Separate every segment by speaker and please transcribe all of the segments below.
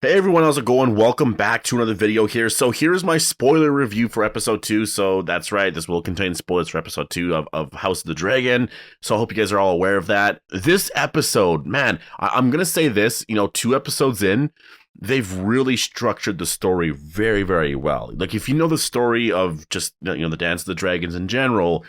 Speaker 1: Hey everyone, how's it going? Welcome back to another video here. So here's my spoiler review for episode 2. So that's right, this will contain spoilers for episode 2 of House of the Dragon. So I hope you guys are all aware of that. This episode, man, I'm gonna say this, 2 episodes in, they've really structured the story very, very well. Like if you know the story of just, the Dance of the Dragons in general,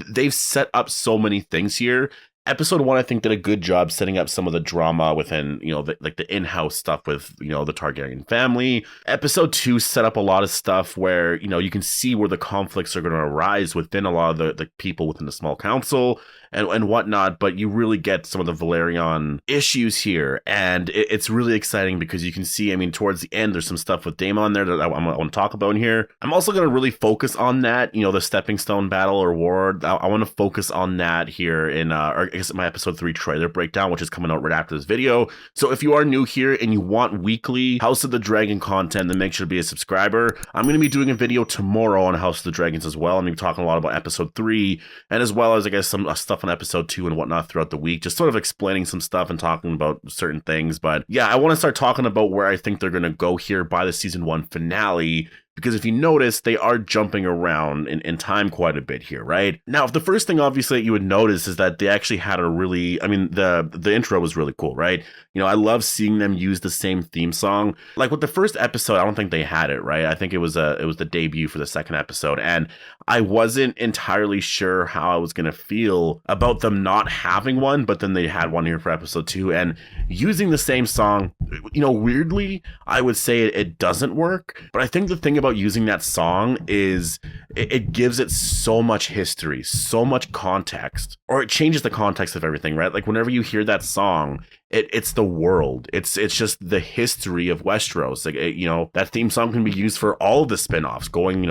Speaker 1: they've set up so many things here. Episode 1, I think, did a good job setting up some of the drama within, the in-house stuff with, the Targaryen family. Episode 2 set up a lot of stuff where, you can see where the conflicts are going to arise within a lot of the people within the small council and whatnot, but you really get some of the Valerian issues here, and it's really exciting because you can see, towards the end, there's some stuff with Daemon there that I want to talk about in here. I'm also going to really focus on that, the stepping stone battle or war. I want to focus on that here in, I guess my episode 3 trailer breakdown, which is coming out right after this video. So if you are new here and you want weekly House of the Dragon content, then make sure to be a subscriber. I'm going to be doing a video tomorrow on House of the Dragons as well. I'm going to be talking a lot about episode 3, and as well as, I guess, some stuff on episode 2 and whatnot throughout the week, just sort of explaining some stuff and talking about certain things. But yeah, I want to start talking about where I think they're going to go here by the season 1 finale, because if you notice, they are jumping around in time quite a bit here, right? Now, the first thing, obviously, that you would notice is that they actually had a really, the intro was really cool, right? I love seeing them use the same theme song. Like with the first episode, I don't think they had it, right? I think it was the debut for the second episode, and I wasn't entirely sure how I was going to feel about them not having one, but then they had one here for episode 2, and using the same song, weirdly, I would say it doesn't work, but I think the thing about using that song is it gives it so much history, so much context, or it changes the context of everything, right? Like whenever you hear that song, it's the world. It's just the history of Westeros. Like, that theme song can be used for all of the spin-offs going,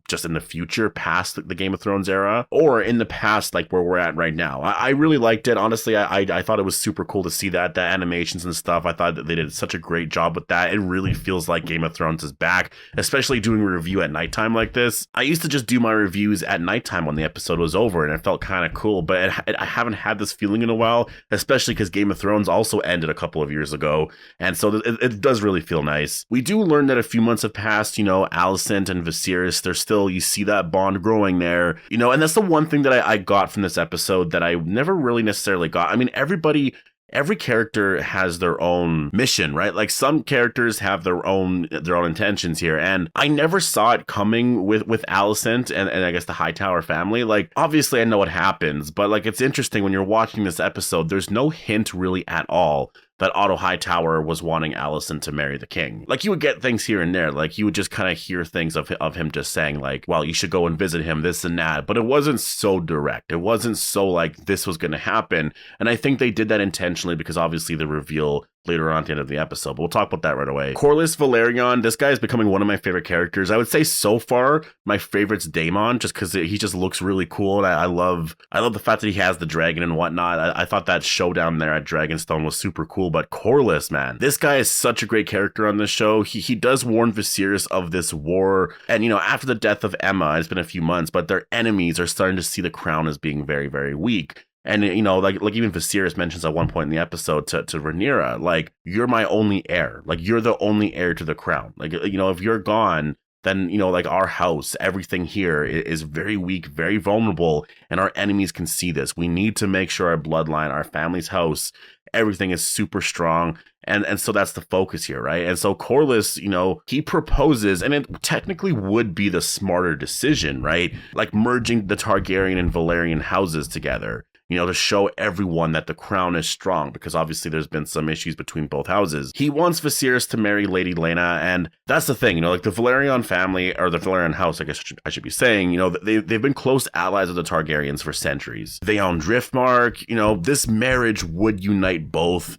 Speaker 1: just in the future past the Game of Thrones era, or in the past, like where we're at right now. I really liked it. Honestly, I thought it was super cool to see the animations and stuff. I thought that they did such a great job with that. It really feels like Game of Thrones is back, especially doing a review at nighttime like this. I used to just do my reviews at nighttime when the episode was over, and it felt kind of cool, but I haven't had this feeling in a while, especially because Game of Thrones also ended a couple of years ago, and so it does really feel nice. We do learn that a few months have passed, Alicent and Viserys, they're still, you see that bond growing there, and that's the one thing that I got from this episode that I never really necessarily got. Every character has their own mission, right? Like some characters have their own intentions here, and I never saw it coming with Alicent and I guess the Hightower family. Like obviously I know what happens, but like it's interesting when you're watching this episode, there's no hint really at all that Otto Hightower was wanting Alicent to marry the king. Like you would get things here and there, like you would just kind of hear things of him just saying like, well, you should go and visit him, this and that, but it wasn't so direct. It wasn't so like this was going to happen, and I think they did that intentionally because obviously the reveal later on at the end of the episode, but we'll talk about that right away. Corlys Velaryon, this guy is becoming one of my favorite characters. I would say so far my favorite's Daemon, just because he just looks really cool, and I love the fact that he has the dragon and whatnot. I thought that showdown there at Dragonstone was super cool, but Corlys, man, this guy is such a great character on this show. He does warn Viserys of this war, and after the death of Aemma, it's been a few months, but their enemies are starting to see the crown as being very, very weak. And, like even Viserys mentions at one point in the episode to Rhaenyra, like, you're my only heir. Like, you're the only heir to the crown. Like, if you're gone, then, like our house, everything here is very weak, very vulnerable, and our enemies can see this. We need to make sure our bloodline, our family's house, everything is super strong. And so that's the focus here, right? And so Corlys, he proposes, and it technically would be the smarter decision, right? Like merging the Targaryen and Valyrian houses together, to show everyone that the crown is strong, because obviously there's been some issues between both houses. He wants Viserys to marry Lady Laena, and that's the thing, like the Velaryon family, or the Velaryon house, I guess I should be saying, they've been close allies of the Targaryens for centuries. They own Driftmark, this marriage would unite both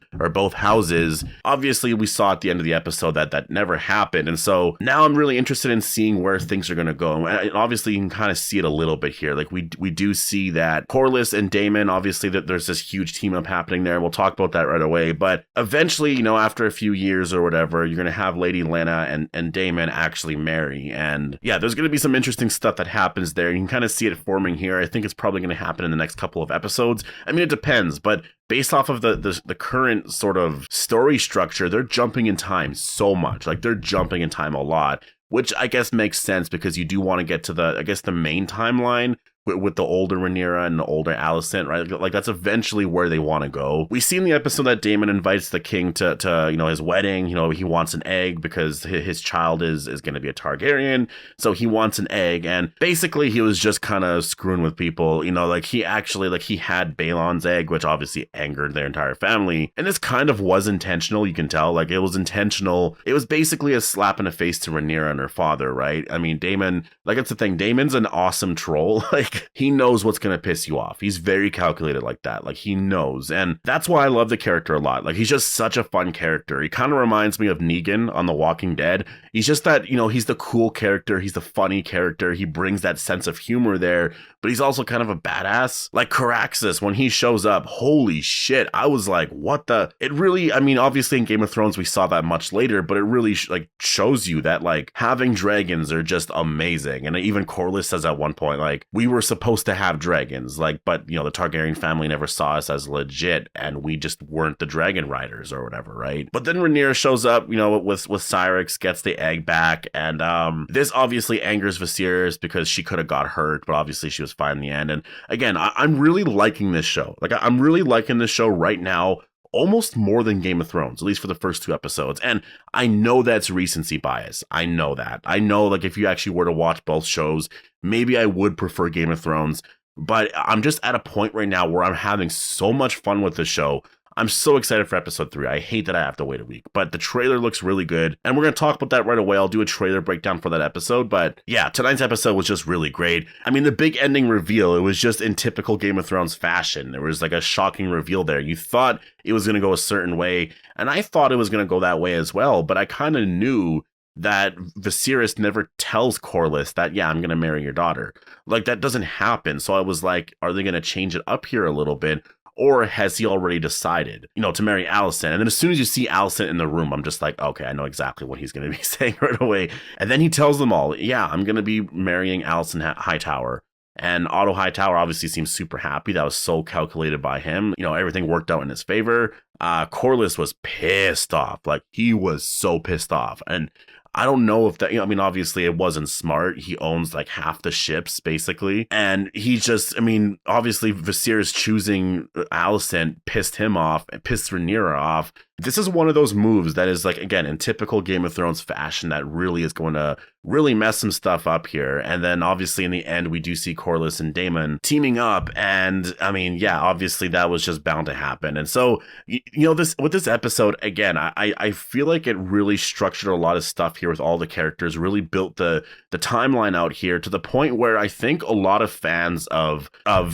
Speaker 1: houses. Obviously, we saw at the end of the episode that never happened, and so now I'm really interested in seeing where things are going to go. And obviously, you can kind of see it a little bit here. Like we do see that Corlys and Daemon Daemon. Obviously, that there's this huge team up happening there. We'll talk about that right away. But eventually, you know, after a few years or whatever, you're going to have Lady Lena and Daemon actually marry. And yeah, there's going to be some interesting stuff that happens there. You can kind of see it forming here. I think it's probably going to happen in the next couple of episodes. I mean, it depends, but based off of the current sort of story structure, they're jumping in time so much. Like, they're jumping in time a lot, which I guess makes sense because you do want to get to the main timeline with the older Rhaenyra and the older Alicent, right? Like, that's eventually where they want to go. We see in the episode that Daemon invites the king to you know, his wedding. You know, he wants an egg because his child is going to be a Targaryen. So he wants an egg. And basically he was just kind of screwing with people. You know, like, he actually, like, he had Balon's egg, which obviously angered their entire family. And this kind of was intentional. You can tell, like, it was intentional. It was basically a slap in the face to Rhaenyra and her father, right? I mean, Daemon, like, that's the thing. Daemon's an awesome troll. Like, he knows what's going to piss you off. He's very calculated like that. Like, he knows. And that's why I love the character a lot. Like, he's just such a fun character. He kind of reminds me of Negan on The Walking Dead. He's just that, you know, he's the cool character. He's the funny character. He brings that sense of humor there, but he's also kind of a badass. Like, Caraxes, when he shows up, holy shit. I was like, what the? It really, I mean, obviously in Game of Thrones, we saw that much later, but it really like shows you that, like, having dragons are just amazing. And even Corlys says at one point, like, we were supposed to have dragons, like, but, you know, the Targaryen family never saw us as legit, and we just weren't the dragon riders or whatever, right? But then Rhaenyra shows up, you know, with Syrax, gets the egg back, and this obviously angers Viserys because she could have got hurt, but obviously she was fine in the end. And again, I'm really liking this show. Like, I'm really liking this show right now, almost more than Game of Thrones, at least for the first 2 episodes. And I know that's recency bias. I know that. I know, like, if you actually were to watch both shows, maybe I would prefer Game of Thrones, but I'm just at a point right now where I'm having so much fun with the show. I'm so excited for episode 3. I hate that I have to wait a week, but the trailer looks really good, and we're going to talk about that right away. I'll do a trailer breakdown for that episode, but yeah, tonight's episode was just really great. I mean, the big ending reveal, it was just in typical Game of Thrones fashion. There was like a shocking reveal there. You thought it was going to go a certain way, and I thought it was going to go that way as well, but I kind of knew that Viserys never tells Corlys that, yeah, I'm going to marry your daughter. Like, that doesn't happen. So I was like, are they going to change it up here a little bit? Or has he already decided, you know, to marry Alicent? And then as soon as you see Alicent in the room, I'm just like, okay, I know exactly what he's going to be saying right away. And then he tells them all, yeah, I'm going to be marrying Alicent Hightower. And Otto Hightower obviously seems super happy. That was so calculated by him. You know, everything worked out in his favor. Corlys was pissed off. Like, he was so pissed off. And I don't know if that, you know, I mean, obviously it wasn't smart. He owns like half the ships basically. And he just, I mean, obviously Viserys choosing Alicent pissed him off, pissed Rhaenyra off. This is one of those moves that is, like, again, in typical Game of Thrones fashion, that really is going to really mess some stuff up here. And then obviously in the end, we do see Corlys and Daemon teaming up. And I mean, yeah, obviously that was just bound to happen. And so, you know, with this episode, again, I feel like it really structured a lot of stuff here with all the characters, really built the timeline out here to the point where I think a lot of fans of,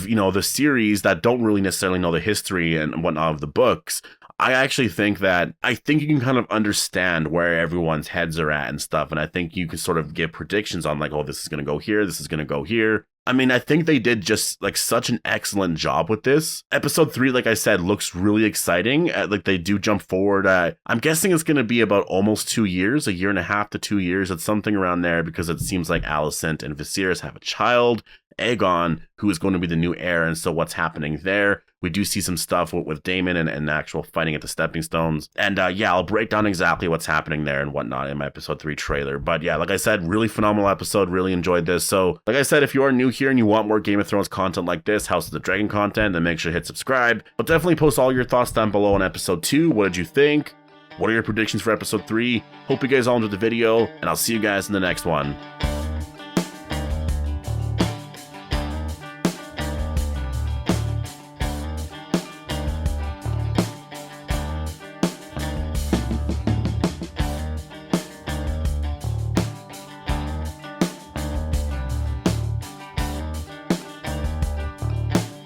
Speaker 1: you know, the series that don't really necessarily know the history and whatnot of the books, I actually think you can kind of understand where everyone's heads are at and stuff. And I think you can sort of give predictions on, like, oh, this is going to go here, this is going to go here. I mean, I think they did just like such an excellent job with this. Episode 3, like I said, looks really exciting. Like, they do jump forward. I'm guessing it's going to be about almost 2 years, 1.5 to 2 years. It's something around there because it seems like Alicent and Viserys have a child, Aegon, who is going to be the new heir. And so what's happening there? We do see some stuff with Daemon and actual fighting at the Stepping Stones. And yeah, I'll break down exactly what's happening there and whatnot in my episode 3 trailer. But yeah, like I said, really phenomenal episode. Really enjoyed this. So like I said, if you are new here and you want more Game of Thrones content like this, House of the Dragon content, then make sure to hit subscribe. But definitely post all your thoughts down below on episode 2. What did you think? What are your predictions for episode 3? Hope you guys all enjoyed the video, and I'll see you guys in the next one.